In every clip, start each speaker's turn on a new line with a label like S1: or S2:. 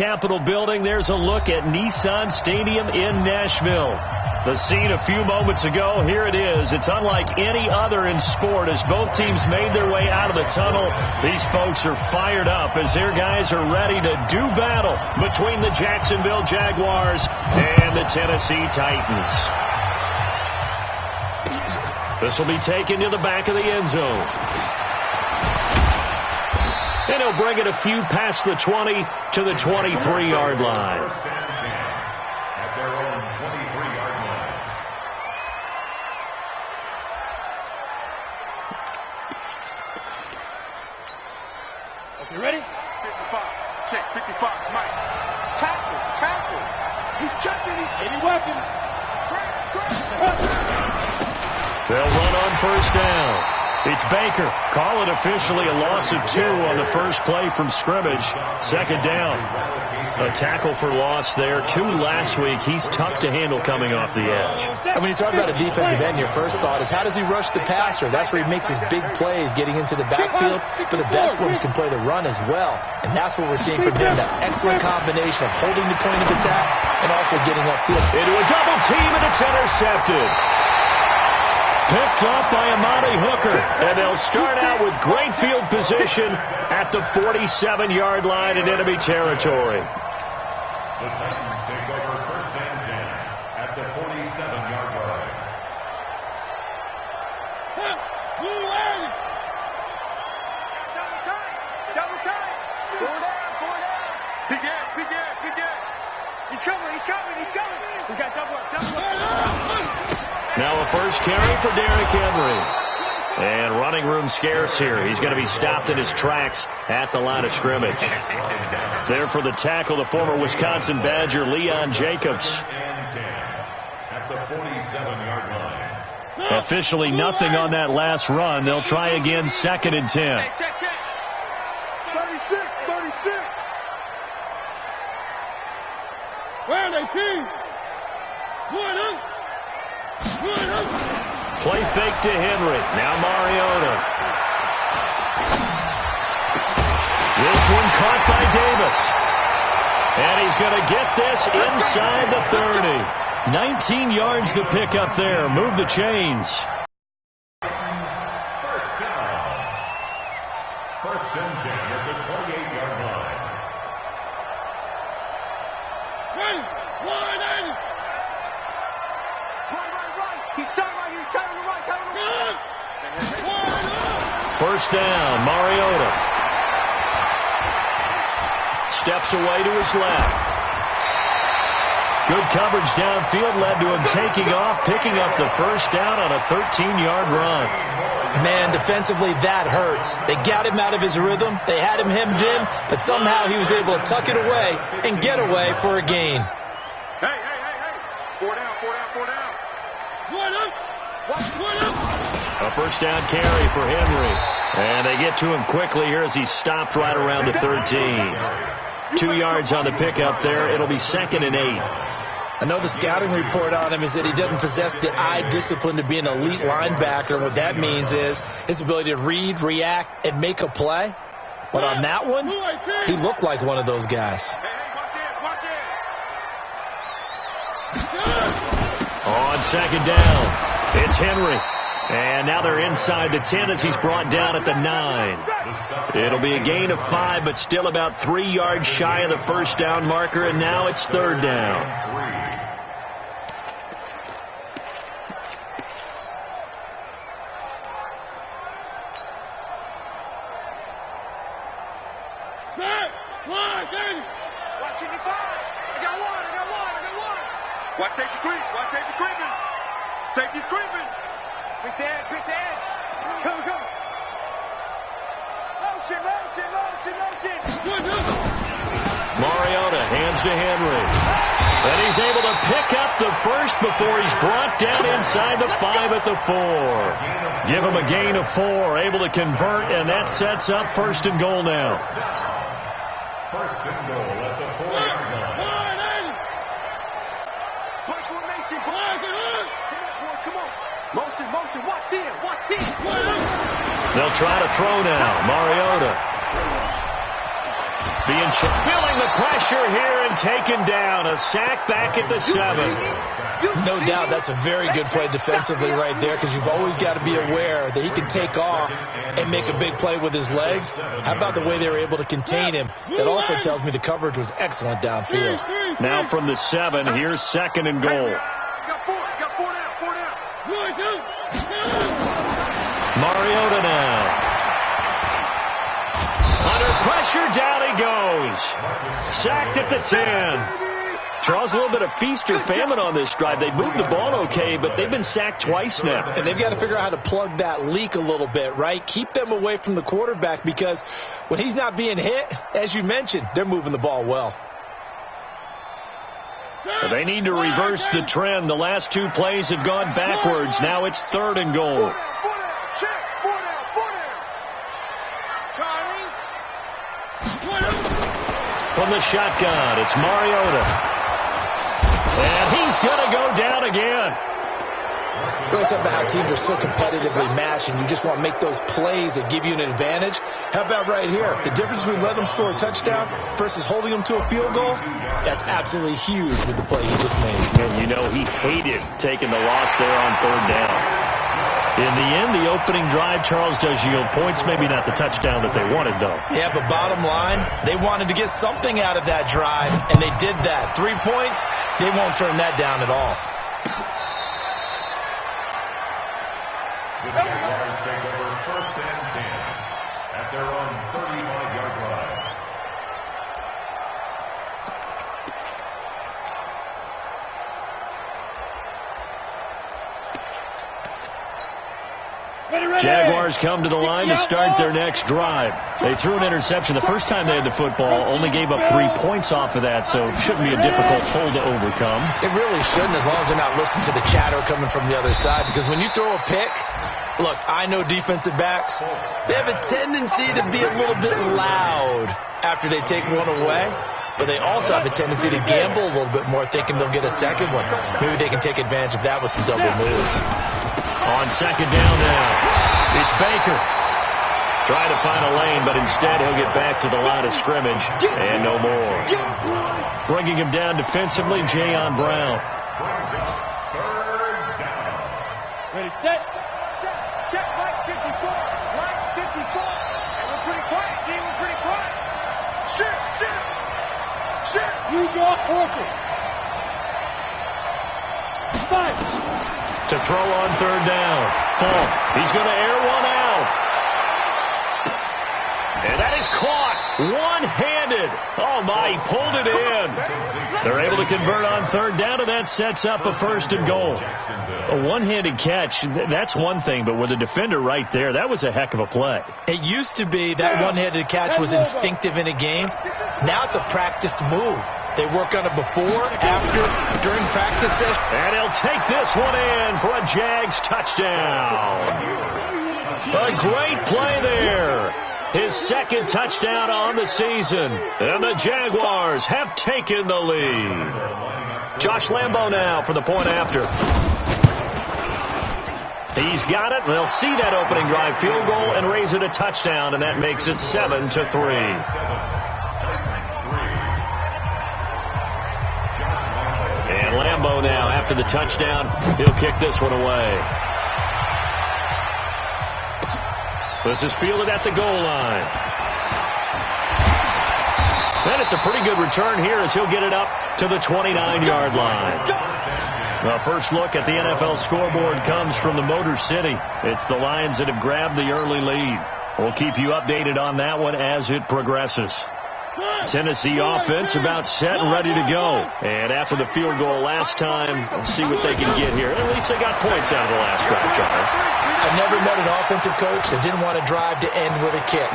S1: Capitol building. There's a look at Nissan Stadium in Nashville. The scene a few moments ago, here it is. It's unlike any other in sport as both teams made their way out of the tunnel. These folks are fired up as their guys are ready to do battle between the Jacksonville Jaguars and the Tennessee Titans. This will be taken to the back of the end zone. And he'll bring it a few past the 20 to the 23-yard line.
S2: At their own 23-yard line.
S3: Okay, ready? 55. Check, 55. Mike. Tackle. He's checking. Any weapon.
S1: They'll run on first down. It's Baker. Call it officially a loss of 2 on the first play from scrimmage. Second down. A tackle for loss there. 2 last week. He's tough to handle coming off the edge.
S4: And when you talk about a defensive end, your first thought is how does he rush the passer? That's where he makes his big plays, getting into the backfield. But the best ones can play the run as well. And that's what we're seeing from him, that excellent combination of holding the point of attack and also getting upfield.
S1: Into a double team, and it's intercepted. Picked up by Amani Hooker, and they'll start out with great field position at the 47-yard line in enemy territory.
S2: The Titans take over first and 10 at the 47-yard line.
S3: Double time. Four down. Big Ed. He's coming. We got double up.
S1: Now a first carry for Derrick Henry. And running room scarce here. He's going to be stopped in his tracks at the line of scrimmage. There for the tackle, the former Wisconsin Badger, Leon Jacobs.
S2: At the 47-yard line.
S1: Officially nothing on that last run. They'll try again, second and 10.
S3: Check. 36. Where are they, team?
S1: Play fake to Henry. Now Mariota. This one caught by Davis. And he's going to get this inside the 30. 19 yards to pick up there. Move the chains.
S2: First down. First and 10 at the 28-yard line.
S1: First down, Mariota. Steps away to his left. Good coverage downfield led to him taking off, picking up the first down on a 13-yard run.
S4: Man, defensively, that hurts. They got him out of his rhythm. They had him hemmed in, but somehow he was able to tuck it away and get away for a gain.
S3: Hey. 4 down.
S1: A first down carry for Henry. And they get to him quickly here as he stopped right around the 13. 2 yards on the pickup there. It'll be second and 8.
S4: I know the scouting report on him is that he doesn't possess the eye discipline to be an elite linebacker. And what that means is his ability to read, react, and make a play. But on that one, he looked like one of those guys.
S1: On second down, it's Henry. And now they're inside the 10 as he's brought down at the 9. It'll be a gain of 5, but still about 3 yards shy of the first down marker, and now it's third down.
S3: Watch safety creeping. Safety's creeping. Pick the edge. Come. Motion.
S1: Mariota hands to Henry. And he's able to pick up the first before he's brought down inside the 5 at the 4. Give him a gain of 4, able to convert, and that sets up first and goal now.
S2: First and goal at the 4-yard line.
S3: Come on. Motion. Watch in.
S1: They'll try to throw now. Mariota. Feeling the pressure here and taken down. A sack back at the 7.
S4: No doubt that's a very good play defensively right there, because you've always got to be aware that he can take off and make a big play with his legs. How about the way they were able to contain him? That also tells me the coverage was excellent downfield.
S1: Now from the 7, here's 2nd and goal.
S3: Got four down.
S1: Mariota now. Under pressure, down he goes. Sacked at the 10. Charles, a little bit of feast or famine on this drive. They moved the ball okay, but they've been sacked twice now.
S4: And they've got to figure out how to plug that leak a little bit, right? Keep them away from the quarterback, because when he's not being hit, as you mentioned, they're moving the ball well.
S1: They need to reverse the trend. The last 2 plays have gone backwards. Now it's 3rd and goal. From the shotgun, it's Mariota. And he's going to go down again.
S4: We're talking about how teams are so competitively matched, and you just want to make those plays that give you an advantage. How about right here? The difference between letting them score a touchdown versus holding them to a field goal, that's absolutely huge with the play he just made.
S1: And you know he hated taking the loss there on 3rd down. In the end, the opening drive, Charles, does yield points. Maybe not the touchdown that they wanted, though.
S4: Yeah, but bottom line, they wanted to get something out of that drive, and they did that. 3 points, they won't turn that down at all.
S2: The Jaguars take over 1st and 10 at their own 35-yard line.
S1: Jaguars come to the line to start their next drive. They threw an interception the first time they had the football, only gave up 3 points off of that, so it shouldn't be a difficult hole to overcome.
S4: It really shouldn't, as long as they're not listening to the chatter coming from the other side, because when you throw a pick, look, I know defensive backs, they have a tendency to be a little bit loud after they take one away, but they also have a tendency to gamble a little bit more, thinking they'll get a second one. Maybe they can take advantage of that with some double moves.
S1: On 2nd down now, it's Baker. Trying to find a lane, but instead he'll get back to the line of scrimmage, and no more. Bringing him down defensively, Jayon Brown.
S3: Ready, set. Check, Mike 54. Mike 54. And we're pretty quiet, team. We're pretty quiet. Shit. Use your forces. 5.
S1: To throw on 3rd down. Full. He's going to air one out. And that is caught. One-handed. Oh, my. He pulled it in. They're able to convert on 3rd down, and that sets up a 1st and goal. A one-handed catch, that's one thing, but with a defender right there, that was a heck of a play.
S4: It used to be that one-handed catch was instinctive in a game. Now it's a practiced move. They work on it before, after, during practice session.
S1: And he'll take this one in for a Jags touchdown. A great play there. His 2nd touchdown on the season. And the Jaguars have taken the lead. Josh Lambo now for the point after. He's got it. They'll see that opening drive field goal and raise it a touchdown, and that makes it 7-3. And Lambo now, after the touchdown, he'll kick this one away. This is fielded at the goal line. And it's a pretty good return here as he'll get it up to the 29-yard line. The first look at the NFL scoreboard comes from the Motor City. It's the Lions that have grabbed the early lead. We'll keep you updated on that one as it progresses. Tennessee offense about set and ready to go. And after the field goal last time, we'll see what they can get here. At least they got points out of the last drive, Charles.
S4: I've never met an offensive coach that didn't want to drive to end with a kick.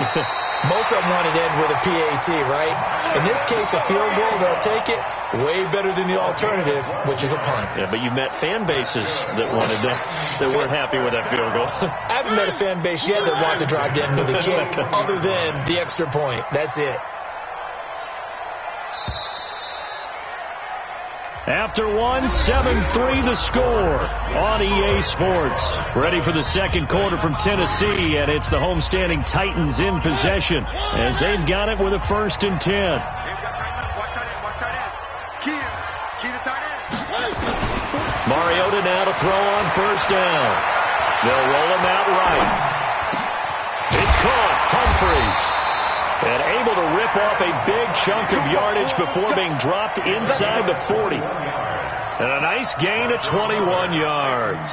S4: Most of them want to end with a PAT, right? In this case, a field goal, they'll take it. Way better than the alternative, which is a punt.
S1: Yeah, but you met fan bases that wanted that weren't happy with that field goal.
S4: I haven't met a fan base yet that wants to drive to end with a kick, other than the extra point. That's it.
S1: After one, 7-3 the score on EA Sports. Ready for the second quarter from Tennessee, and it's the homestanding Titans in possession as they've got it with a 1st and 10. Mariota now to throw on 1st down. They'll roll him out right. It's caught. Humphreys. And able to rip off a big chunk of yardage before being dropped inside the 40. And a nice gain of 21 yards.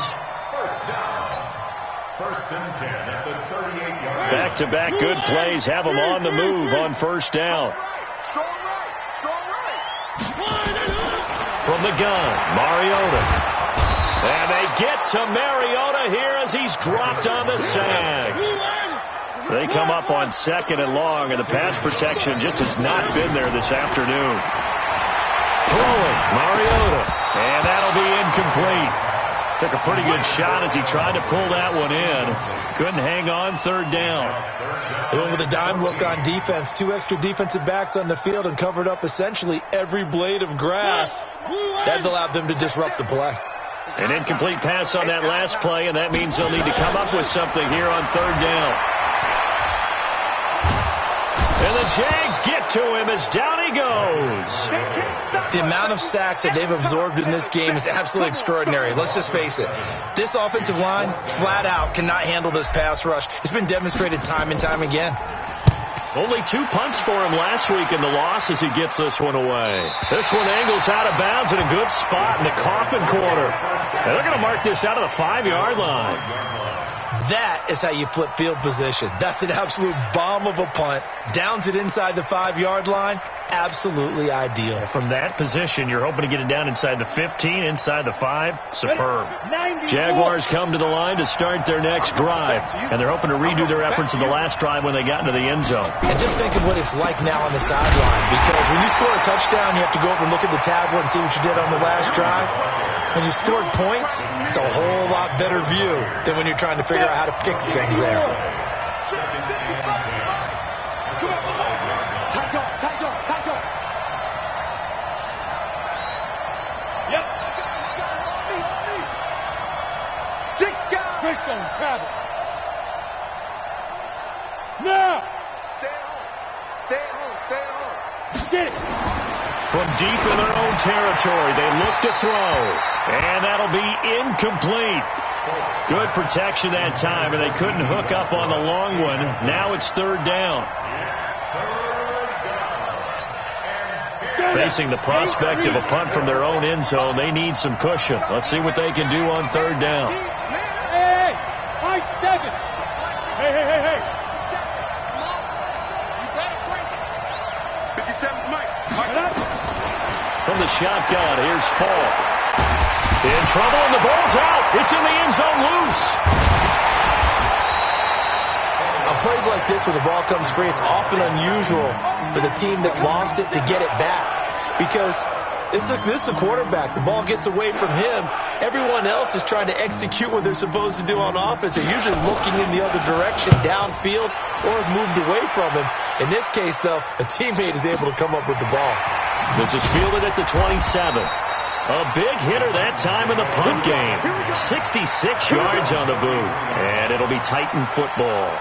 S2: 1st and 10 at the 38-yard.
S1: Back-to-back good plays have them on the move on 1st down. From the gun, Mariota. And they get to Mariota here as he's dropped on the sag. They come up on 2nd and long, and the pass protection just has not been there this afternoon. Throwing, Mariota, and that'll be incomplete. Took a pretty good shot as he tried to pull that one in. Couldn't hang on 3rd down.
S4: They went with a dime look on defense. 2 extra defensive backs on the field and covered up essentially every blade of grass. That allowed them to disrupt the play.
S1: An incomplete pass on that last play, and that means they'll need to come up with something here on 3rd down. And the Jags get to him as down he goes.
S4: The amount of sacks that they've absorbed in this game is absolutely extraordinary. Let's just face it. This offensive line, flat out, cannot handle this pass rush. It's been demonstrated time and time again.
S1: Only 2 punts for him last week in the loss as he gets this one away. This one angles out of bounds in a good spot in the coffin corner. And they're going to mark this out of the 5-yard line.
S4: That is how you flip field position. That's an absolute bomb of a punt. Downs it inside the 5-yard line. Absolutely ideal.
S1: From that position, you're hoping to get it down inside the 15, inside the 5. Superb. Jaguars come to the line to start their next drive, and they're hoping to redo their efforts in the last drive when they got into the end zone.
S4: And just think of what it's like now on the sideline, because when you score a touchdown, you have to go over and look at the tablet and see what you did on the last drive. When you scored points, it's a whole lot better view than when you're trying to figure out how to fix things there.
S3: Yep. Stick down. Chris on travel. Now. Stay at home. Stay at home. Stay at home. Get it.
S1: From deep in their own territory, they look to throw. And that'll be incomplete. Good protection that time, and they couldn't hook up on the long one. Now it's 3rd down. Facing the prospect of a punt from their own end zone, they need some cushion. Let's see what they can do on 3rd down.
S3: Hey, high 7. Hey. You better break it. 57's Mike.
S1: From the shotgun, here's Paul. In trouble, and the ball's out. It's in the end zone loose.
S4: On plays like this where the ball comes free, it's often unusual for the team that lost it to get it back. Because this is the quarterback. The ball gets away from him. Everyone else is trying to execute what they're supposed to do on offense. They're usually looking in the other direction, downfield, or have moved away from him. In this case, though, a teammate is able to come up with the ball.
S1: This is fielded at the 27. A big hitter that time in the punt game. 66 yards on the boot. And it'll be Titan football.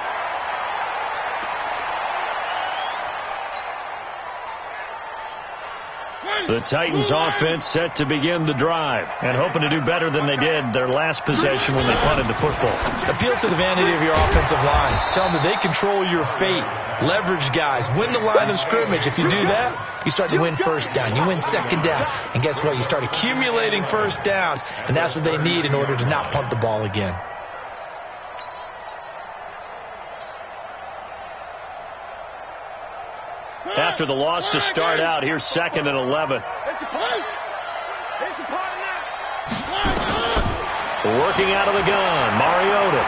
S1: The Titans offense set to begin the drive and hoping to do better than they did their last possession when they punted the football.
S4: Appeal to the vanity of your offensive line. Tell them that they control your fate. Leverage guys. Win the line of scrimmage. If you do that, you start to win 1st down. You win 2nd down. And guess what? You start accumulating 1st downs. And that's what they need in order to not punt the ball again.
S1: After the loss to start out, here's 2nd and 11. Working out of the gun, Mariota.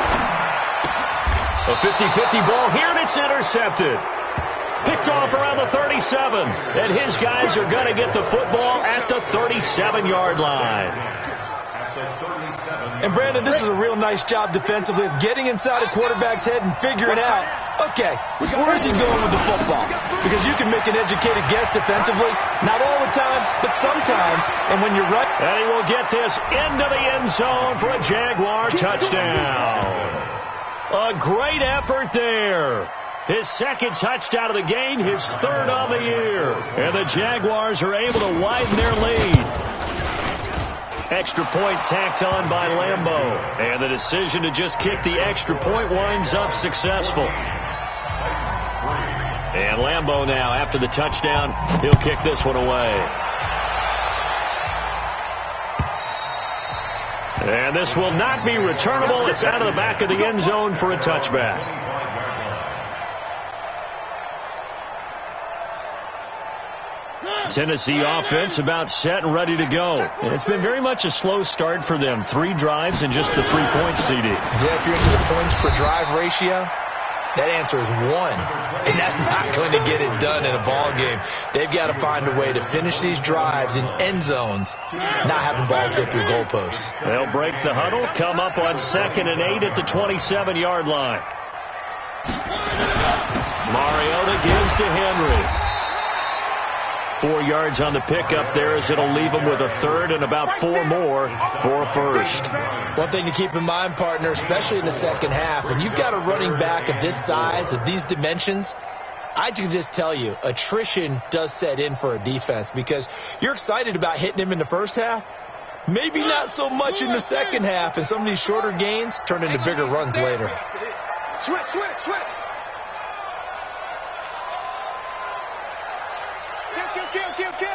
S1: A 50-50 ball here, and it's intercepted. Picked off around the 37, and his guys are going to get the football at the 37-yard line.
S4: And Brandon, this is a real nice job defensively of getting inside a quarterback's head and figuring out, okay, where is he going with the football? Because you can make an educated guess defensively, not all the time, but sometimes. And when you're right,
S1: and he will get this into the end zone for a Jaguar touchdown. A great effort there. His second touchdown of the game, his third of the year. And the Jaguars are able to widen their lead. Extra point tacked on by Lambeau. And the decision to just kick the extra point winds up successful. And Lambeau now, after the touchdown, he'll kick this one away. And this will not be returnable. It's out of the back of the end zone for a touchback. Tennessee offense about set and ready to go. And it's been very much a slow start for them. 3 drives and just the 3 points, CD.
S4: Yeah, if you're into the points per drive ratio, that answer is 1. And that's not going to get it done in a ball game. They've got to find a way to finish these drives in end zones, not having balls go through goalposts.
S1: They'll break the huddle, come up on 2nd and 8 at the 27-yard line. Mariota gives to Henry. 4 yards on the pickup there as it'll leave them with a third and about 4 more for a first.
S4: One thing to keep in mind, partner, especially in the second half, when you've got a running back of this size, of these dimensions, I can just tell you, attrition does set in for a defense because you're excited about hitting him in the first half. Maybe not so much in the second half, and some of these shorter gains turn into bigger runs later.
S3: Switch. Kill.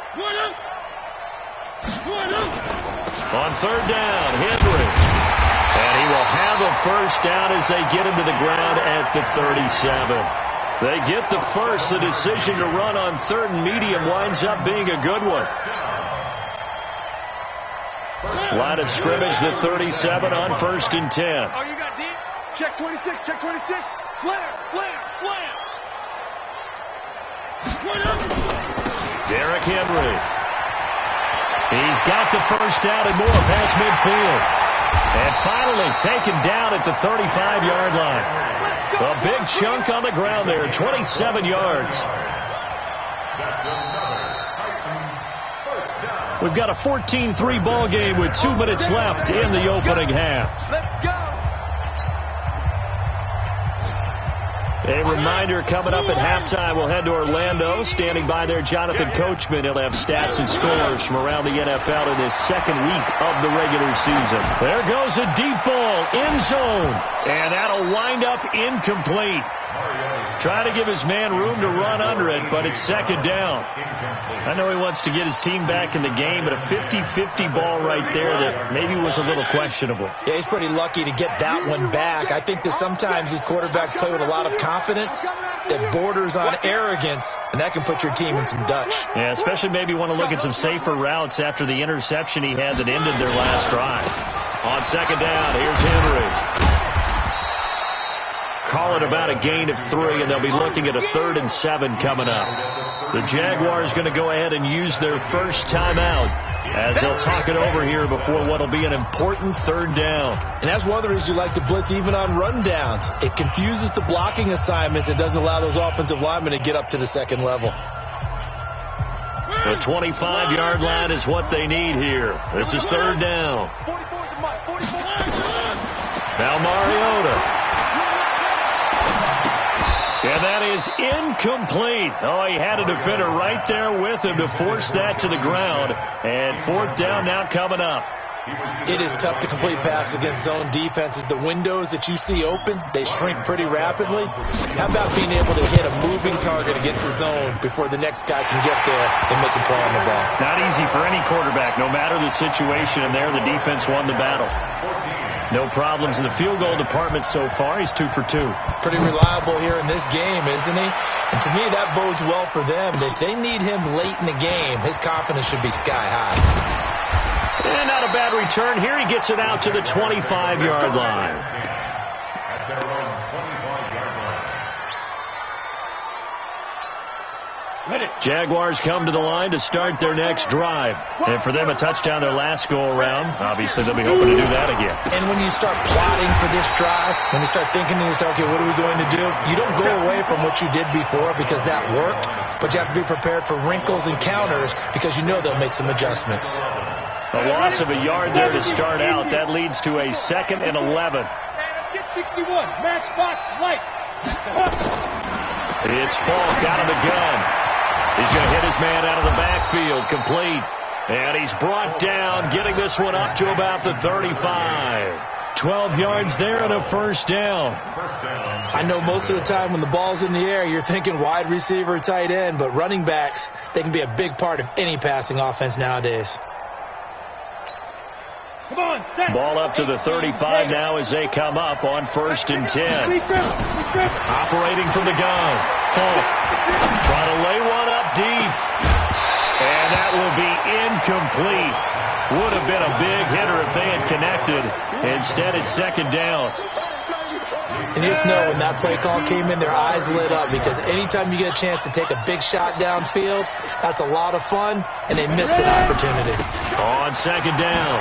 S3: One up.
S1: On 3rd down, Henry. And he will have a first down as they get him to the ground at the 37. They get the first. The decision to run on 3rd and medium winds up being a good one. Line of scrimmage, the 37 on 1st and 10.
S3: Oh, you got deep? Check 26. Slam.
S1: Derrick Henry. He's got the first down and more past midfield. And finally taken down at the 35-yard line. A big chunk on the ground there, 27 yards. We've got a 14-3 ball game with 2 minutes left in the opening half.
S3: Let's go.
S1: A reminder coming up at halftime, we'll head to Orlando. Standing by there, Jonathan Coachman. He'll have stats and scores from around the NFL in this second week of the regular season. There goes a deep ball, end zone. And that'll wind up incomplete. Try to give his man room to run under it, but it's 2nd down. I know he wants to get his team back in the game, but a 50-50 ball right there that maybe was a little questionable.
S4: Yeah, he's pretty lucky to get that one back. I think that sometimes these quarterbacks play with a lot of confidence that borders on arrogance, and that can put your team in some Dutch.
S1: Yeah, especially maybe want to look at some safer routes after the interception he had that ended their last drive. On 2nd down, here's Henry. Call it about a gain of 3, and they'll be looking at a 3rd and 7 coming up. The Jaguars going to go ahead and use their first timeout as they'll talk it over here before what will be an important 3rd down.
S4: And that's one of the reasons you like to blitz even on rundowns. It confuses the blocking assignments. It doesn't allow those offensive linemen to get up to the second level.
S1: The 25-yard line is what they need here. This is 3rd down. Now Mariota. And that is incomplete. Oh, he had a defender right there with him to force that to the ground. And 4th down now coming up.
S4: It is tough to complete passes against zone defenses. The windows that you see open, they shrink pretty rapidly. How about being able to hit a moving target against the zone before the next guy can get there and make a play on the ball?
S1: Not easy for any quarterback, no matter the situation. And there, the defense won the battle. No problems in the field goal department so far. He's 2 for 2.
S4: Pretty reliable here in this game, isn't he? And to me, that bodes well for them. If they need him late in the game, his confidence should be sky high.
S1: And not a bad return here. He gets it out to the 25-yard line. Jaguars come to the line to start their next drive. And for them, a touchdown their last go-around. Obviously, they'll be hoping to do that again.
S4: And when you start plotting for this drive, when you start thinking to yourself, okay, what are we going to do? You don't go away from what you did before because that worked, but you have to be prepared for wrinkles and counters because you know they'll make some adjustments.
S1: A loss of a yard there to start out. That leads to a 2nd and 11.
S3: Let's get 61. Matchbox light.
S1: It's Falk out of the gun. He's going to hit his man out of the backfield, complete. And he's brought down, getting this one up to about the 35. 12 yards there and a first down.
S4: I know most of the time when the ball's in the air, you're thinking wide receiver, tight end, but running backs, they can be a big part of any passing offense nowadays.
S3: Come on, set.
S1: Ball up to the 35 now as they come up on 1st and 10. Operating from the gun. Falk trying to lay one up deep. And that will be incomplete. Would have been a big hitter if they had connected. Instead, it's 2nd down.
S4: And you just know when that play call came in, their eyes lit up because anytime you get a chance to take a big shot downfield, that's a lot of fun, and they missed an opportunity.
S1: On 2nd down,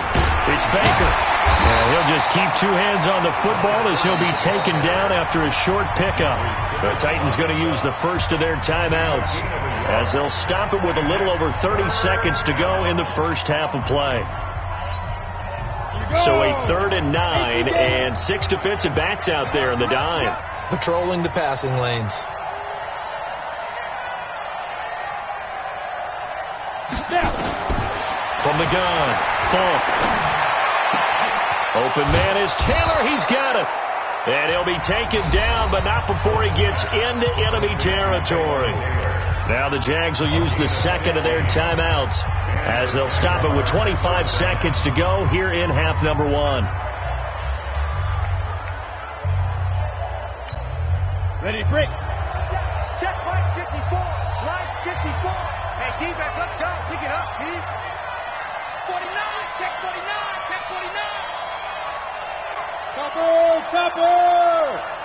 S1: it's Baker. And he'll just keep 2 hands on the football as he'll be taken down after a short pickup. The Titans going to use the first of their timeouts as they'll stop it with a little over 30 seconds to go in the first half of play. So a 3rd and 9 and 6 defensive backs out there in the dime.
S4: Patrolling the passing lanes.
S1: From the gun, Falk. Open man is Taylor. He's got it. And he'll be taken down, but not before he gets into enemy territory. Now the Jags will use the 2nd of their timeouts as they'll stop it with 25 seconds to go here in half number 1.
S3: Ready to break. Check line 54. Line 54. Hey, defense, let's go. Pick it up, D. 49. Check 49. Check 49. Chopper! Chopper!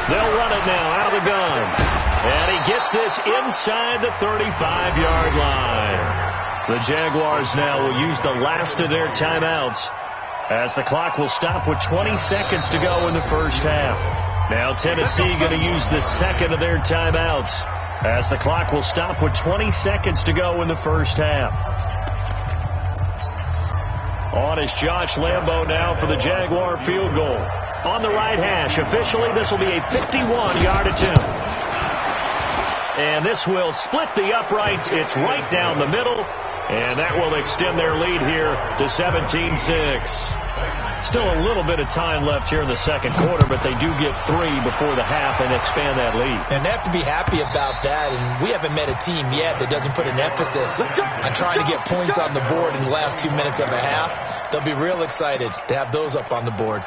S1: They'll run it now out of the gun. And he gets this inside the 35-yard line. The Jaguars now will use the last of their timeouts as the clock will stop with 20 seconds to go in the first half. Now Tennessee going to use the 2nd of their timeouts as the clock will stop with 20 seconds to go in the first half. On is Josh Lambo now for the Jaguar field goal. On the right hash, officially this will be a 51-yard attempt. And this will split the uprights. It's right down the middle. And that will extend their lead here to 17-6. Still a little bit of time left here in the 2nd quarter, but they do get 3 before the half and expand that lead.
S4: And they have to be happy about that. And we haven't met a team yet that doesn't put an emphasis on trying to get points on the board in the last 2 minutes of a half. They'll be real excited to have those up on the board.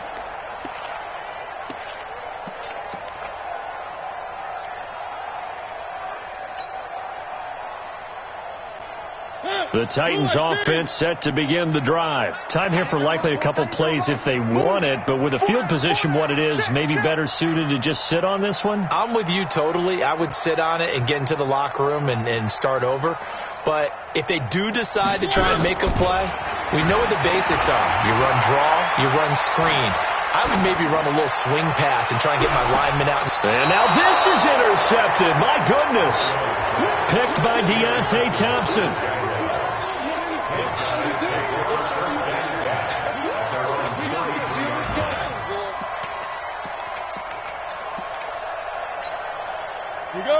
S1: The Titans offense set to begin the drive. Time here for likely a couple plays if they want it, but with the field position what it is, maybe better suited to just sit on this one?
S4: I'm with you totally. I would sit on it and get into the locker room and start over. But if they do decide to try and make a play, we know what the basics are. You run draw, you run screen. I would maybe run a little swing pass and try and get my lineman out.
S1: And now this is intercepted. My goodness. Picked by Deontay Thompson.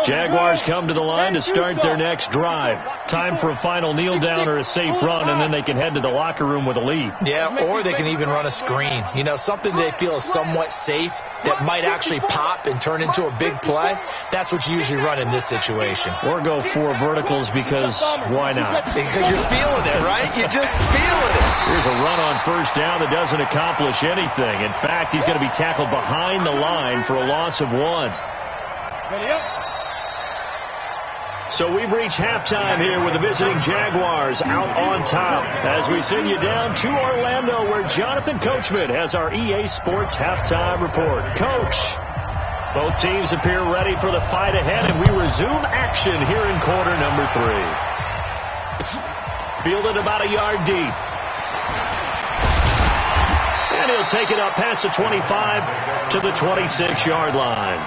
S1: Jaguars come to the line to start their next drive. Time for a final kneel down or a safe run, and then they can head to the locker room with a lead.
S4: Yeah, or they can even run a screen. You know, something they feel is somewhat safe that might actually pop and turn into a big play. That's what you usually run in this situation.
S1: Or go 4 verticals because why not?
S4: Because you're feeling it, right? You're just feeling it.
S1: Here's a run on first down that doesn't accomplish anything. In fact, he's going to be tackled behind the line for a loss of 1.
S3: Ready up.
S1: So we've reached halftime here with the visiting Jaguars out on top as we send you down to Orlando where Jonathan Coachman has our EA Sports halftime report. Coach, both teams appear ready for the fight ahead, and we resume action here in quarter number 3. Fielded about a yard deep. And he'll take it up past the 25 to the 26-yard line.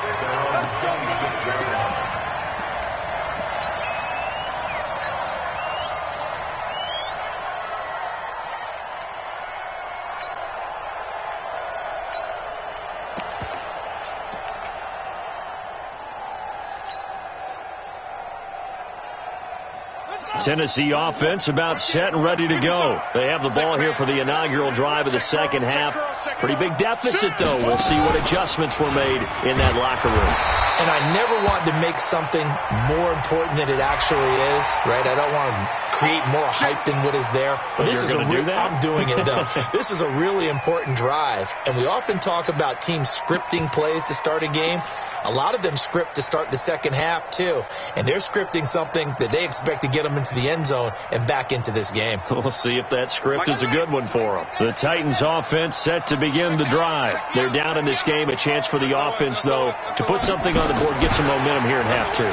S1: Tennessee offense about set and ready to go. They have the ball here for the inaugural drive of the second half. Pretty big deficit, though. We'll see what adjustments were made in that locker room.
S4: And I never want to make something more important than it actually is, right? I don't want to create more hype than what is there. But this is I'm doing it, though. This is a really important drive. And we often talk about teams scripting plays to start a game. A lot of them script to start the second half, too. And they're scripting something that they expect to get them into the end zone and back into this game.
S1: We'll see if that script is a good one for them. The Titans offense set to begin the drive. They're down in this game. A chance for the offense, though, to put something on the board, get some momentum here in half 2.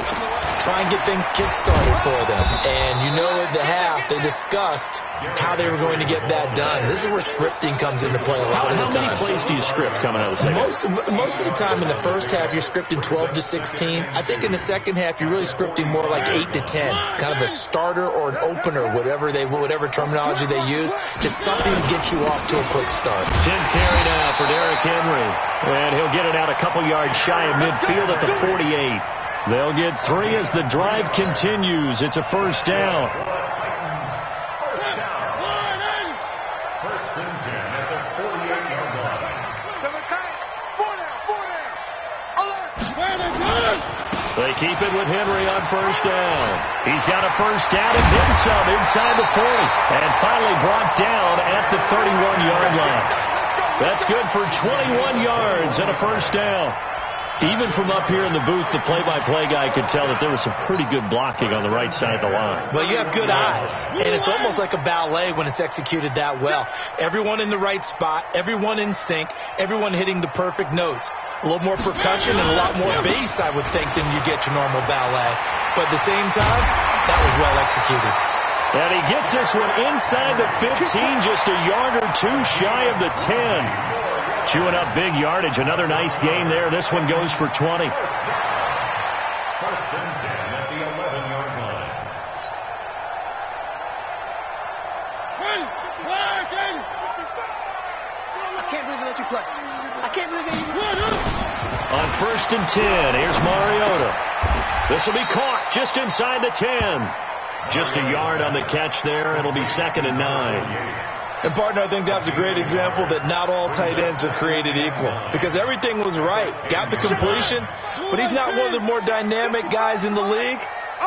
S4: Try and get things kick-started for them. And you know at the half, they discussed how they were going to get that done. This is where scripting comes into play a lot of the time.
S1: How many plays do you script coming out of the second half?
S4: Most of the time in the first half, you're scripting 12 to 16. I think in the second half, you're really scripting more like 8 to 10. Kind of a starter or an opener, whatever terminology they use. Just something to get you off to a quick start.
S1: 10th carry now for Derrick Henry. And he'll get it out a couple yards shy of midfield at the 48. They'll get 3 as the drive continues. It's a first down.
S2: First and 10 at the 48-yard line.
S1: They keep it with Henry on first down. He's got a first down and then some inside the 40. And finally brought down at the 31-yard line. That's good for 21 yards and a first down. Even from up here in the booth, the play-by-play guy could tell that there was some pretty good blocking on the right side of the line.
S4: Well, you have good eyes, and it's almost like a ballet when it's executed that well. Everyone in the right spot, everyone in sync, everyone hitting the perfect notes. A little more percussion and a lot more bass, I would think, than you get your normal ballet. But at the same time, that was well executed.
S1: And he gets this one inside the 15, just a yard or 2 shy of the 10. Chewing up big yardage. Another nice game there. This one goes for 20.
S2: First and 10 at the 11-yard line.
S3: I can't believe they let you play. I can't believe they
S1: On first and 10, here's Mariota. This will be caught just inside the 10. Just a yard on the catch there. It'll be 2nd and 9.
S4: And, partner, I think that's a great example that not all tight ends are created equal. Because everything was right. Got the completion, but he's not one of the more dynamic guys in the league.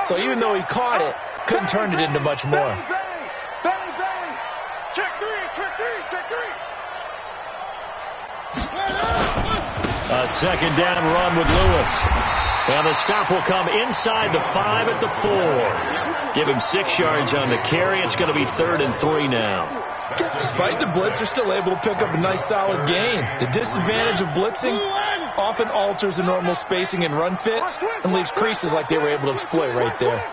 S4: So even though he caught it, couldn't turn it into much more.
S3: Check three.
S1: A second down run with Lewis. And the stop will come inside the 5 at the 4. Give him 6 yards on the carry. It's going to be 3rd and 3 now.
S4: Despite the blitz, they're still able to pick up a nice solid gain. The disadvantage of blitzing often alters the normal spacing and run fits and leaves creases like they were able to exploit right there.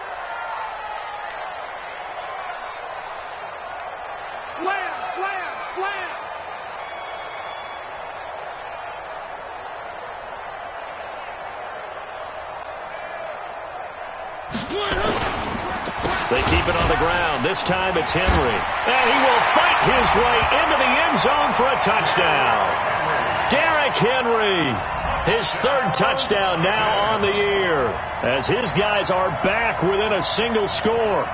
S3: Slam.
S1: They keep it on the ground. This time it's Henry. And he will fight his way into the end zone for a touchdown. Derrick Henry, his 3rd touchdown now on the year, as his guys are back within a single score.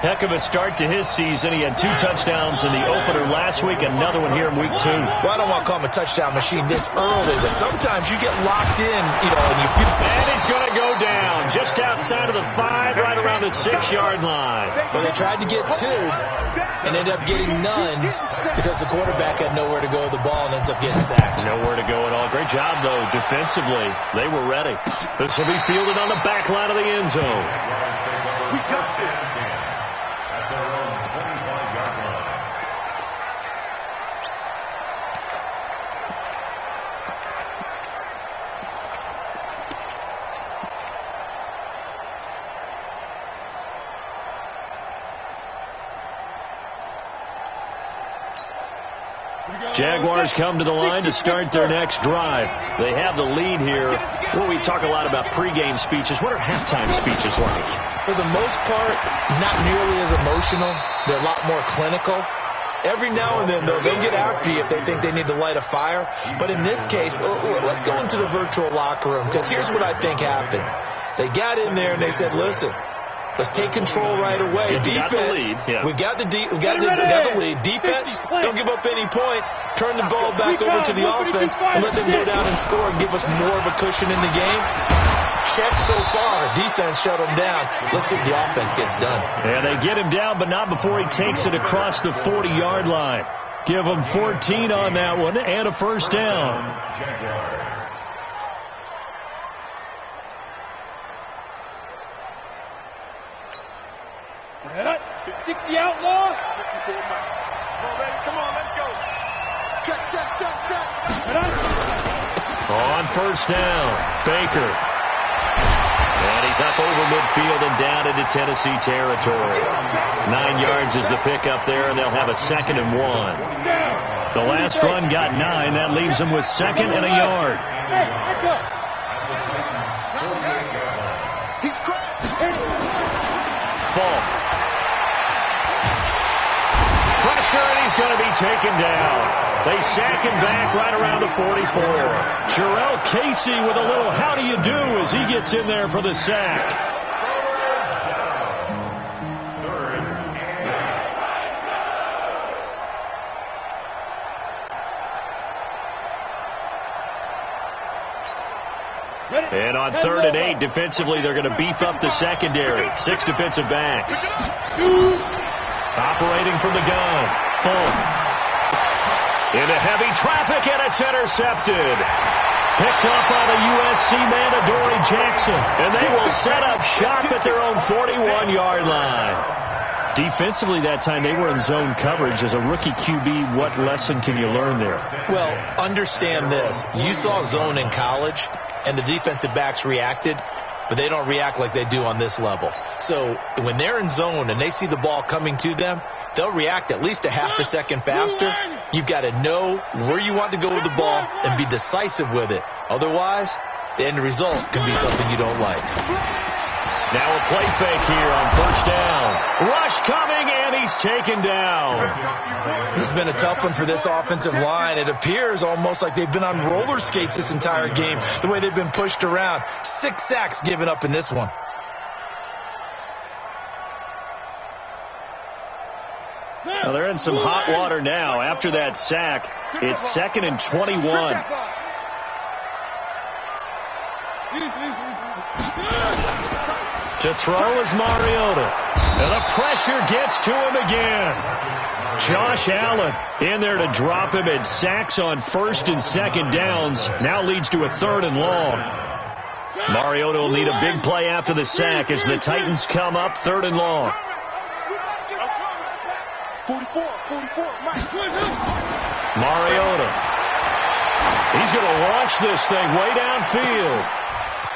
S1: Heck of a start to his season. He had 2 touchdowns in the opener last week, another one here in week 2.
S4: Well, I don't want to call him a touchdown machine this early, but sometimes you get locked in, and you feel...
S1: And he's going to go down just outside of the 5, right around the 6-yard line.
S4: Well, they tried to get 2 and ended up getting none because the quarterback had nowhere to go with the ball and ends up getting sacked.
S1: Nowhere to go at all. Great job, though, defensively. They were ready. This will be fielded on the back line of the end zone.
S2: We got this. At their own 25-yard line.
S1: Jaguars come to the line to start their next drive. They have the lead here. Well, we talk a lot about pregame speeches. What are halftime speeches like?
S4: For the most part, not nearly as emotional. They're a lot more clinical. Every now and then, though, they'll get after you if they think they need to light a fire. But in this case, let's go into the virtual locker room, because here's what I think happened. They got in there and they said, listen, let's take control right away. Defense, we got the lead. Defense, don't give up any points. Turn the ball back over to the offense and let them go down and score and give us more of a cushion in the game. Check so far. Defense shut him down. Let's see if the offense gets done.
S1: And they get him down, but not before he takes it across the 40-yard line. Give him 14 on that one and a first down.
S3: Set up. 60 outlaw. 54 miles. Come on, baby. Come on, let's go. Check.
S1: On first down, Baker. And he's up over midfield and down into Tennessee territory. 9 yards is the pickup there, and they'll have a 2nd and 1. The last run got 9. That leaves them with 2nd and a yard. Falk. Pressure, and he's going to be taken down. They sack him back right around the 44. Jarrell Casey with a little how do you do as he gets in there for the sack. And on 3rd and 8, defensively, they're going to beef up the secondary. 6 defensive backs. Operating from the gun. Fulton. Into heavy traffic, and it's intercepted. Picked off by the USC man, Adoree Jackson. And they will set up shop at their own 41-yard line. Defensively that time, they were in zone coverage. As a rookie QB, what lesson can you learn there?
S4: Well, understand this. You saw zone in college, and the defensive backs reacted, but they don't react like they do on this level. So when they're in zone and they see the ball coming to them, they'll react at least a half a second faster. You've got to know where you want to go with the ball and be decisive with it. Otherwise, the end result can be something you don't like.
S1: Now a play fake here on first down. Rush coming, and he's taken down.
S4: This has been a tough one for this offensive line. It appears almost like they've been on roller skates this entire game, the way they've been pushed around. 6 sacks given up in this one.
S1: Well, they're in some hot water now. After that sack, it's 2nd and 21. To throw is Mariota. And the pressure gets to him again. Josh Allen in there to drop him, and sacks on 1st and 2nd downs. Now leads to a 3rd and long. Mariota will need a big play after the sack as the Titans come up 3rd and long.
S3: 44,
S1: Mariota. He's going to launch this thing way downfield.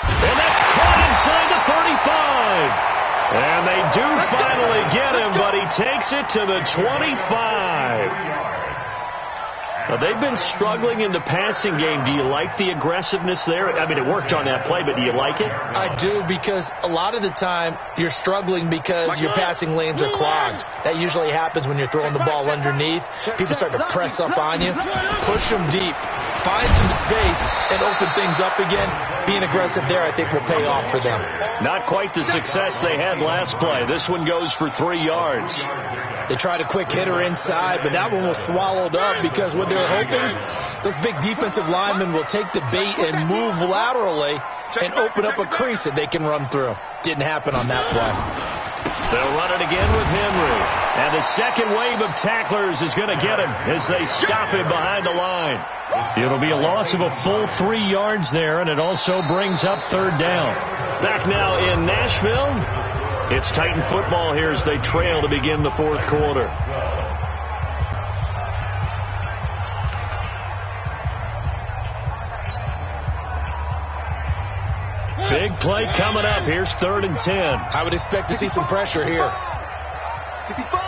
S1: And that's caught inside the 35. And they do finally get him, but he takes it to the 25. Now, they've been struggling in the passing game. Do you like the aggressiveness there? I mean, it worked on that play, but do you like it?
S4: I do, because a lot of the time you're struggling because your passing lanes are clogged. That usually happens when you're throwing the ball underneath. People start to press up on you. Push them deep. Find some space and open things up again. Being aggressive there, I think, will pay off for them.
S1: Not quite the success they had last play. This one goes for 3 yards.
S4: They tried a quick hitter inside, but that one was swallowed up because what they were hoping, those big defensive linemen will take the bait and move laterally and open up a crease that they can run through. Didn't happen on that play.
S1: They'll run it again with Henry. And the second wave of tacklers is going to get him as they stop him behind the line. It'll be a loss of a full 3 yards there, and it also brings up 3rd down. Back now in Nashville, it's Titan football here as they trail to begin the 4th quarter. Big play coming up. Here's 3rd and 10.
S4: I would expect to see some pressure here.
S3: 65.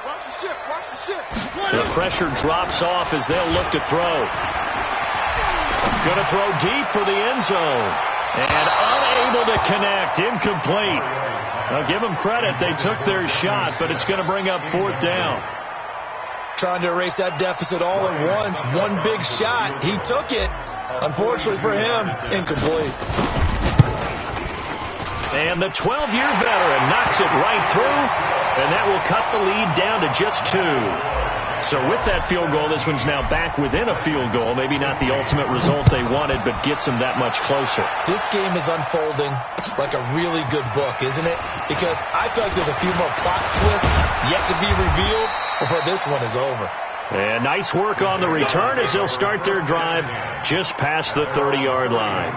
S3: Watch the ship.
S1: The pressure drops off as they'll look to throw. Going to throw deep for the end zone. And unable to connect. Incomplete. Now give them credit. They took their shot, but it's going to bring up 4th down.
S4: Trying to erase that deficit all at once. One big shot. He took it. Unfortunately for him, incomplete.
S1: And the 12-year veteran knocks it right through, and that will cut the lead down to just 2. So with that field goal, this one's now back within a field goal. Maybe not the ultimate result they wanted, but gets them that much closer.
S4: This game is unfolding like a really good book, isn't it? Because I feel like there's a few more plot twists yet to be revealed before this one is over.
S1: And nice work on the return as they'll start their drive just past the 30-yard line.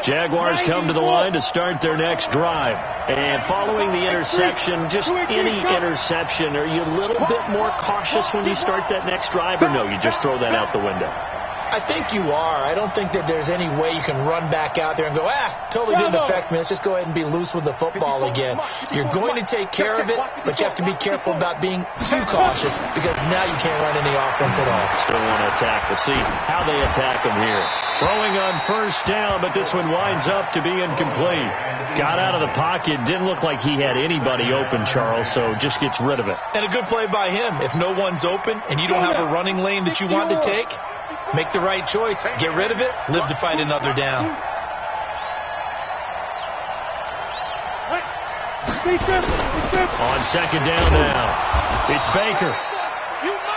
S1: Jaguars come to the line to start their next drive. And following the interception, just any interception, are you a little bit more cautious when you start that next drive, or no, you just throw that out the window?
S4: I think you are. I don't think that there's any way you can run back out there and go, totally didn't affect me. Let's just go ahead and be loose with the football again. You're going to take care of it, but you have to be careful about being too cautious because now you can't run any offense at all.
S1: Still want to attack. We'll see how they attack them here. Throwing on 1st down, but this one winds up to be incomplete. Got out of the pocket. Didn't look like he had anybody open, Charles, so just gets rid of it.
S4: And a good play by him. If no one's open and you don't have a running lane that you want to take, make the right choice. Get rid of it. Live to fight another down.
S1: On 2nd down now, it's Baker.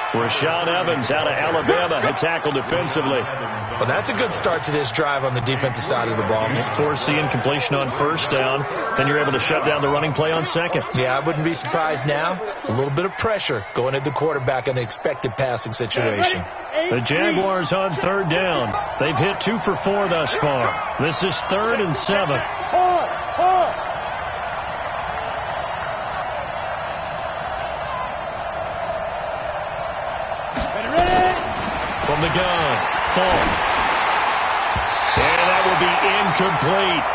S1: Rashaan Evans out of Alabama had tackled defensively.
S4: Well, that's a good start to this drive on the defensive side of the ball.
S1: Force the incompletion on 1st down. Then you're able to shut down the running play on 2nd.
S4: Yeah, I wouldn't be surprised now. A little bit of pressure going at the quarterback in the expected passing situation.
S1: The Jaguars on 3rd down. They've hit 2 for 4 thus far. This is 3rd and 7. From the gun, Fall. And that will be incomplete.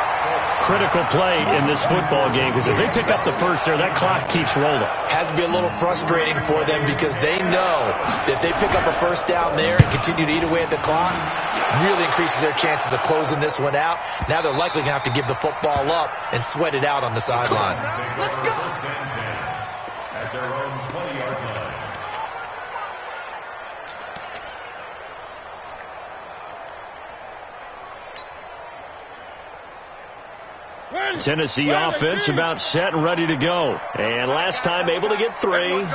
S1: Critical play in this football game because if they pick up the first there, that clock keeps rolling.
S4: Has to be a little frustrating for them because they know that if they pick up a 1st down there and continue to eat away at the clock, really increases their chances of closing this one out. Now they're likely going to have to give the football up and sweat it out on the sideline.
S2: At their own 20-yard line.
S1: Tennessee offense about set and ready to go. And last time able to get 3.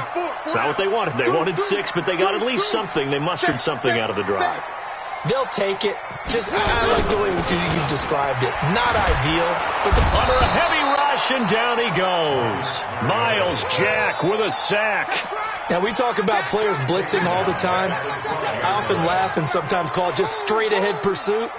S1: It's not what they wanted. They wanted 6, but they got at least something. They mustered something out of the drive.
S4: They'll take it. I like the way you described it. Not ideal, but
S1: under a heavy rush, and down he goes. Miles Jack with a sack.
S4: Now, we talk about players blitzing all the time. I often laugh and sometimes call it just straight-ahead pursuit.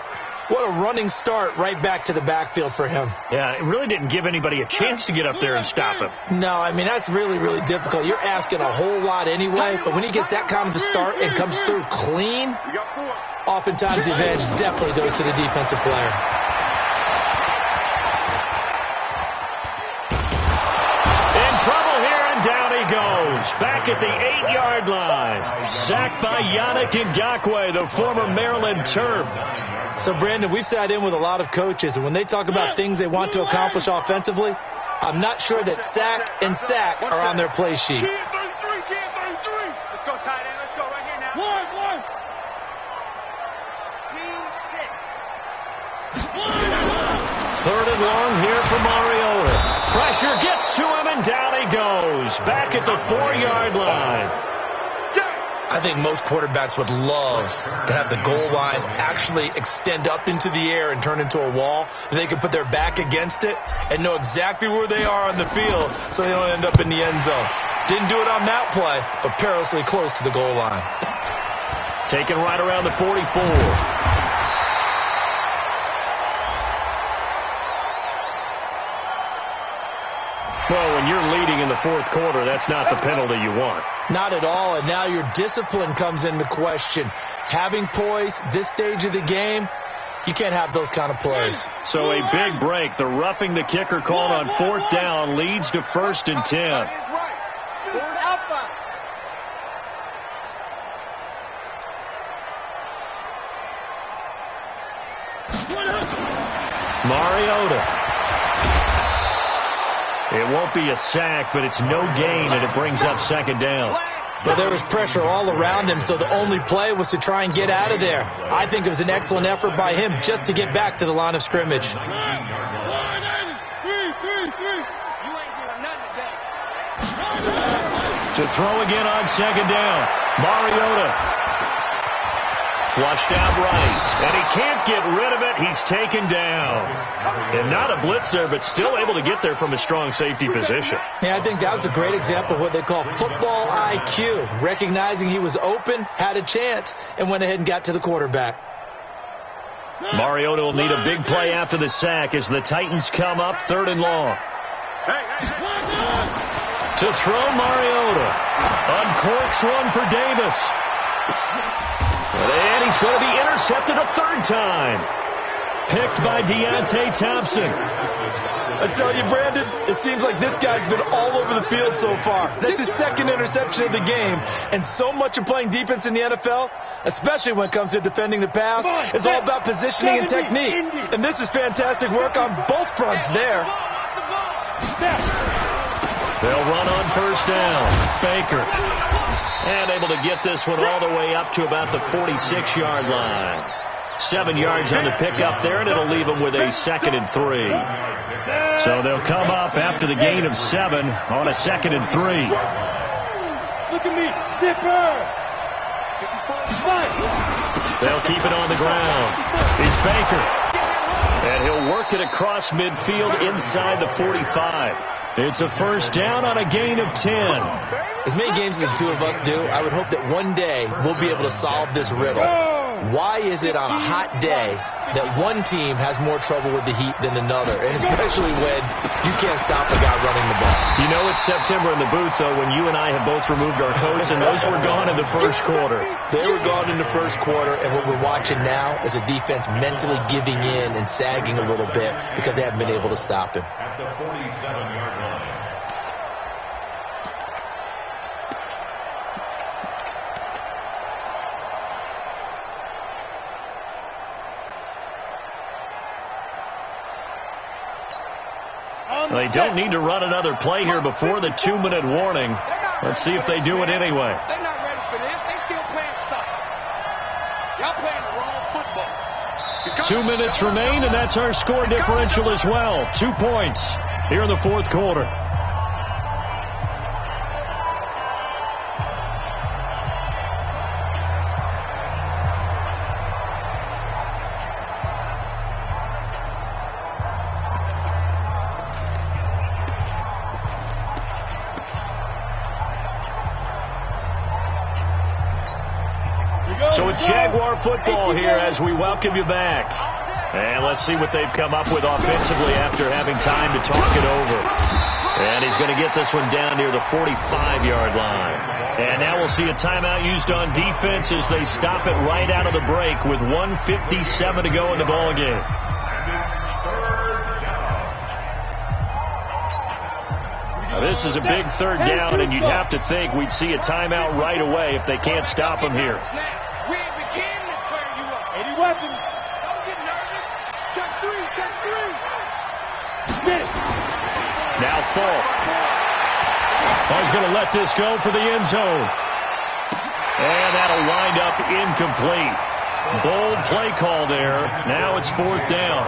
S4: What a running start right back to the backfield for him.
S1: Yeah, it really didn't give anybody a chance to get up there and stop him.
S4: No, I mean, that's really, really difficult. You're asking a whole lot anyway, but when he gets that kind of a start and comes through clean, oftentimes the advantage definitely goes to the defensive player. In
S1: trouble here, and down he goes, back at the 8-yard line. Sacked by Yannick Ngakoue, the former Maryland Terp.
S4: So, Brandon, we've sat in with a lot of coaches, and when they talk about things they want to accomplish offensively, I'm not sure that sack and sack are on their play sheet.
S3: Let's go, tight end. Let's go right here now. One. Team 6.
S1: Third and long here for Mariota. Pressure gets to him, and down he goes. Back at the 4-yard line.
S4: I think most quarterbacks would love to have the goal line actually extend up into the air and turn into a wall. They can put their back against it and know exactly where they are on the field so they don't end up in the end zone. Didn't do it on that play, but perilously close to the goal line.
S1: Taken right around the 44. Well, when you're leading in the fourth quarter, that's not the penalty you want.
S4: Not at all, and now your discipline comes into question. Having poise this stage of the game, you can't have those kind of plays.
S1: So a big break. The roughing the kicker called on fourth down leads to 1st and 10. Mariota. It won't be a sack, but it's no gain, and it brings up 2nd down.
S4: But there was pressure all around him, so the only play was to try and get out of there. I think it was an excellent effort by him just to get back to the line of scrimmage.
S3: You ain't doing nothing today.
S1: To throw again on 2nd down. Mariota. Flushed out right, and he can't get rid of it. He's taken down. And not a blitzer, but still able to get there from a strong safety position.
S4: Yeah, I think that was a great example of what they call football IQ. Recognizing he was open, had a chance, and went ahead and got to the quarterback.
S1: Mariota will need a big play after the sack as the Titans come up 3rd and long. To throw Mariota. Uncorks one for Davis. And he's going to be intercepted a 3rd time. Picked by Deontay Thompson.
S4: I tell you, Brandon, it seems like this guy's been all over the field so far. That's his 2nd interception of the game. And so much of playing defense in the NFL, especially when it comes to defending the pass, is all about positioning and technique. And this is fantastic work on both fronts there.
S1: They'll run on 1st down. Baker. And able to get this one all the way up to about the 46-yard line. 7 yards on the pickup there, and it'll leave them with a 2nd and 3. So they'll come up after the gain of 7 on a 2nd and 3.
S3: Look at me. Zipper.
S1: They'll keep it on the ground. It's Baker. And he'll work it across midfield inside the 45. It's a 1st down on a gain of 10.
S4: As many games as the two of us do, I would hope that one day we'll be able to solve this riddle. Why is it on a hot day that one team has more trouble with the heat than another, and especially when you can't stop a guy running the ball?
S1: You know it's September in the booth, though, when you and I have both removed our coats, and those were gone in the 1st quarter.
S4: They were gone in the 1st quarter, and what we're watching now is a defense mentally giving in and sagging a little bit because they haven't been able to stop him.
S2: At the 47-yard line.
S1: They don't need to run another play here before the 2-minute warning. Let's see if they do it anyway.
S3: They're not ready for this. They still playing soccer. Y'all playing the wrong football.
S1: 2 minutes remain, and that's our score differential as well. 2 points here in the 4th quarter. So it's Jaguar football here as we welcome you back. And let's see what they've come up with offensively after having time to talk it over. And he's going to get this one down near the 45-yard line. And now we'll see a timeout used on defense as they stop it right out of the break with 1:57 to go in the ballgame. This is a big third down, and you'd have to think we'd see a timeout right away if they can't stop him here.
S3: We can declare you up. Any weapon. Don't get nervous. Check three. Spin it.
S1: Now full. He's going to let this go for the end zone. And that'll wind up incomplete. Bold play call there. Now it's 4th down.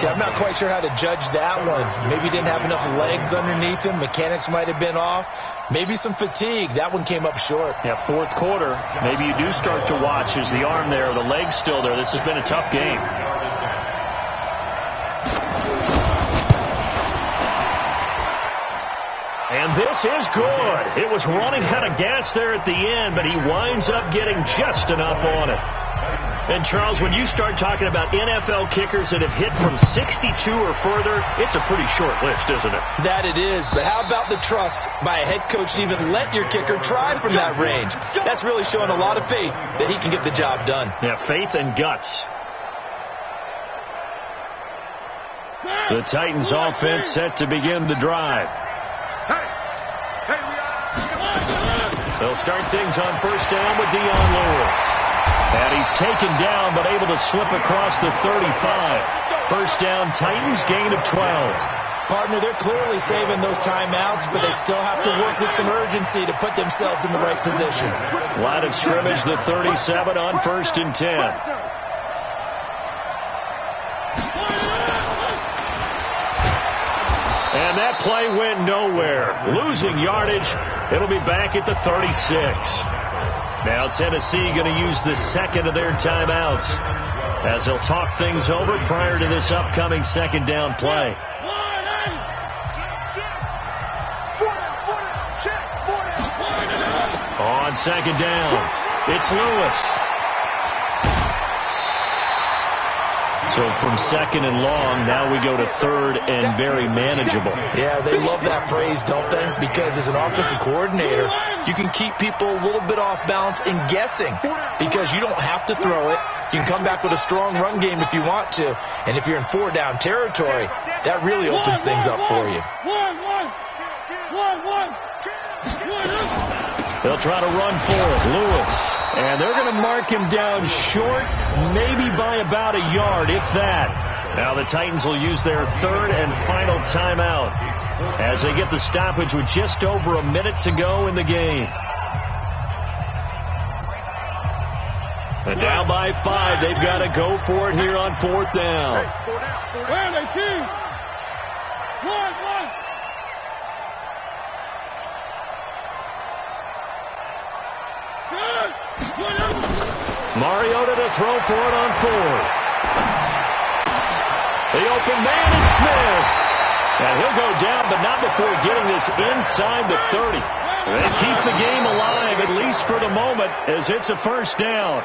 S4: Yeah, I'm not quite sure how to judge that one. Maybe he didn't have enough legs underneath him. Mechanics might have been off. Maybe some fatigue. That one came up short.
S1: Yeah, 4th quarter. Maybe you do start to watch. Is the arm there, the leg's still there. This has been a tough game. And this is good. It was running out of gas there at the end, but he winds up getting just enough on it. And, Charles, when you start talking about NFL kickers that have hit from 62 or further, it's a pretty short list, isn't it?
S4: That it is. But how about the trust by a head coach to even let your kicker try from that range? That's really showing a lot of faith that he can get the job done.
S1: Yeah, faith and guts. The Titans offense set to begin the drive. They'll start things on 1st down with Dion Lewis. And he's taken down, but able to slip across the 35. 1st down, Titans, gain of 12.
S4: Partner, they're clearly saving those timeouts, but they still have to work with some urgency to put themselves in the right position.
S1: Line of scrimmage, the 37 on 1st and 10. And that play went nowhere. Losing yardage. It'll be back at the 36. Now Tennessee going to use the second of their timeouts as they'll talk things over prior to this upcoming 2nd down play. On 2nd down, it's Lewis. So from 2nd and long, now we go to 3rd and very manageable.
S4: Yeah, they love that phrase, don't they? Because as an offensive coordinator, you can keep people a little bit off balance and guessing because you don't have to throw it. You can come back with a strong run game if you want to. And if you're in 4-down territory, that really opens things up for you.
S1: They'll try to run for it. Lewis. And they're going to mark him down short, maybe by about a yard, if that. Now the Titans will use their 3rd and final timeout as they get the stoppage with just over a minute to go in the game. And down by 5, they've got to go for it here on 4th down.
S3: Where are they, team? One.
S1: Mariota to throw for it on 4th. The open man is Smith. And he'll go down, but not before getting this inside the 30. They keep the game alive, at least for the moment, as it's a 1st down.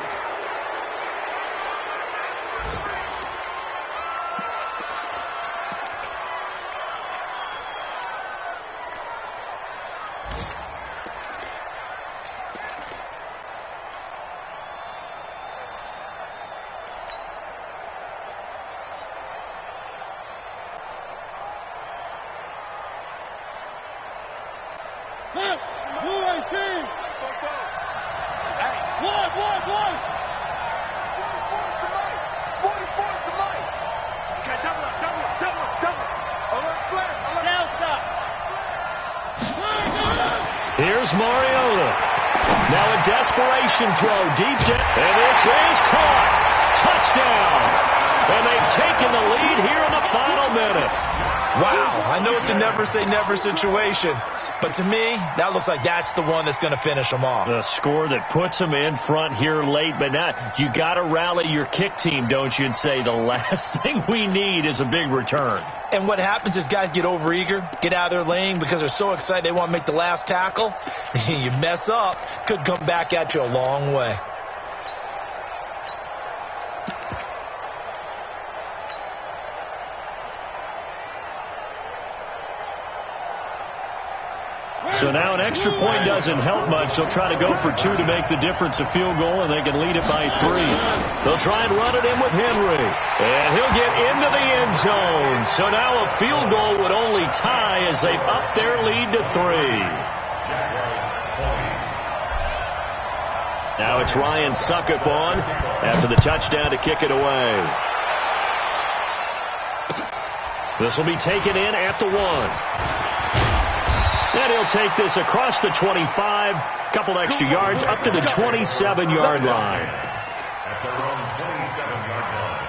S1: Here's Mariota. Now a desperation throw deep down. And this is caught. Touchdown. And they've taken the lead here in the final minute.
S4: Wow. I know it's a never say never situation. But to me, that looks like that's the one that's going to finish them off.
S1: The score that puts them in front here late, but not. You got to rally your kick team, don't you, and say the last thing we need is a big return.
S4: And what happens is guys get overeager, get out of their lane because they're so excited they want to make the last tackle. You mess up, could come back at you a long way.
S1: So now an extra point doesn't help much. They'll try to go for 2 to make the difference a field goal, and they can lead it by 3. They'll try and run it in with Henry. And he'll get into the end zone. So now a field goal would only tie as they've upped their lead to 3. Now it's Ryan Suckup on after the touchdown to kick it away. This will be taken in at the 1. And he'll take this across the 25, couple extra yards up to the 27-yard line.
S2: At their own 27-yard line.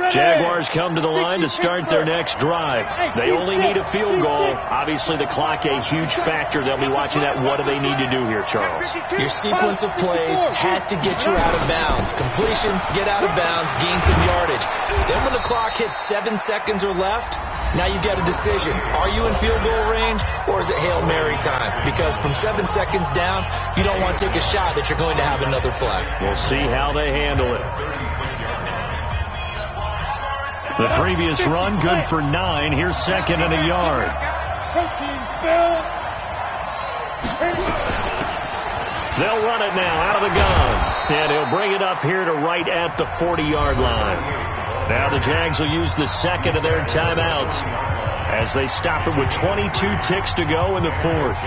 S1: Jaguars come to the line to start their next drive. They only need a field goal. Obviously, the clock a huge factor. They'll be watching that. What do they need to do here, Charles?
S4: Your sequence of plays has to get you out of bounds. Completions, get out of bounds, gain some yardage. Then when the clock hits 7 seconds or left, now you've got a decision. Are you in field goal range, or is it Hail Mary time? Because from 7 seconds down, you don't want to take a shot that you're going to have another play.
S1: We'll see how they handle it. The previous run, good for 9. Here's 2nd and a yard. They'll run it now out of the gun. And he'll bring it up here to right at the 40-yard line. Now the Jags will use the 2nd of their timeouts as they stop it with 22 ticks to go in the 4th.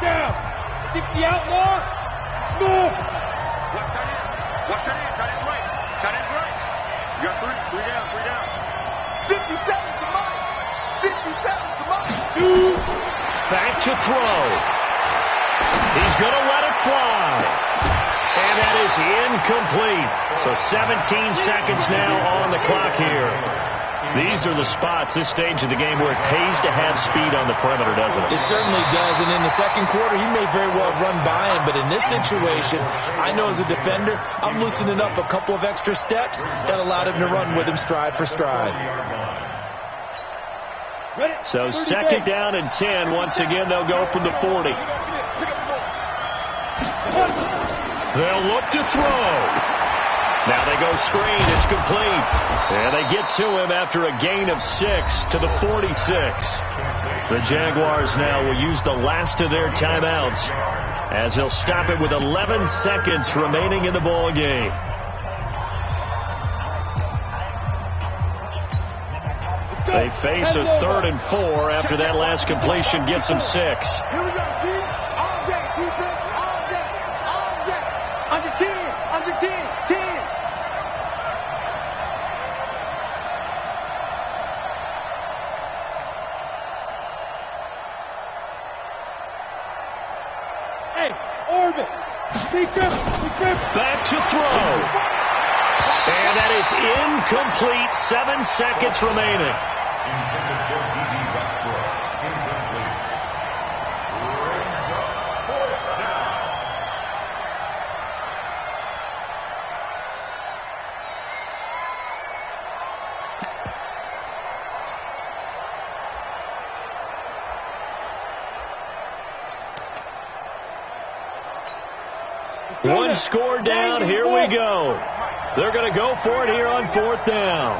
S3: Down. 60 out more. Smooth. Watch tight end. Tight end right. Tight end right. You got 3 down. 57 to Mike. 57 to Mike.
S1: Back to throw. He's going to let it fly. And that is incomplete. So 17 seconds now on the clock here. These are the spots, this stage of the game, where it pays to have speed on the perimeter, doesn't it?
S4: It certainly does. And in the second quarter, he may very well run by him. But in this situation, I know as a defender, I'm loosening up a couple of extra steps that allowed him to run with him stride for stride.
S1: So 2nd down and 10. Once again, they'll go from the 40. They'll look to throw. Now they go screen. It's complete. And they get to him after a gain of 6 to the 46. The Jaguars now will use the last of their timeouts as they'll stop it with 11 seconds remaining in the ball game. They face a 3rd and 4 after that last completion gets them 6.
S3: Here we go, D. All day, defense, all day, all day. Under 10, 10. Hey, orbit. Big grip.
S1: Back to throw. And that is incomplete. 7 seconds remaining. One score down. Here we go. They're going to go for it here on 4th down.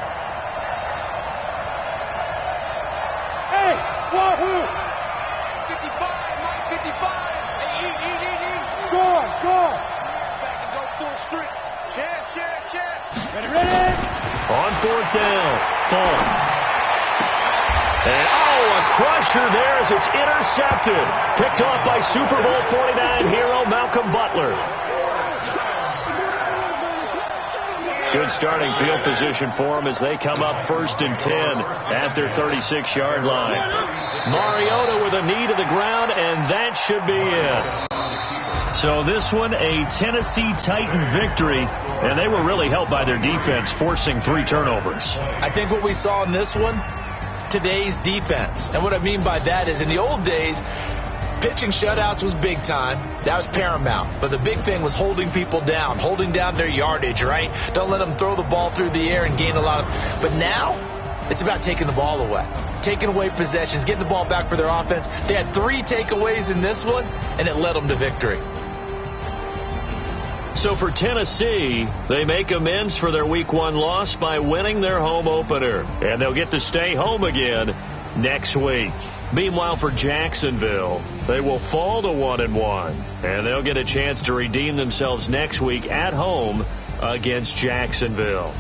S3: Hey, wahoo! 55, Mike, 55. Hey, eat. Score. Back and go full strength. Chance. Ready.
S1: On 4th down. Fall. And, a crusher there as it's intercepted. Picked off by Super Bowl 49 hero Malcolm Butler. Good starting field position for them as they come up 1st and 10 at their 36-yard line. Mariota with a knee to the ground, and that should be it. So this one, a Tennessee Titan victory, and they were really helped by their defense, forcing 3 turnovers.
S4: I think what we saw in this one, today's defense. And what I mean by that is in the old days, Pitching shutouts was big time. That was paramount. But the big thing was holding people down, holding down their yardage, right? Don't let them throw the ball through the air and gain a lot of... But now, it's about taking the ball away. Taking away possessions, getting the ball back for their offense. They had 3 takeaways in this one, and it led them to victory.
S1: So for Tennessee, they make amends for their Week 1 loss by winning their home opener. And they'll get to stay home again next week. Meanwhile, for Jacksonville, they will fall to 1-1. And they'll get a chance to redeem themselves next week at home against Jacksonville.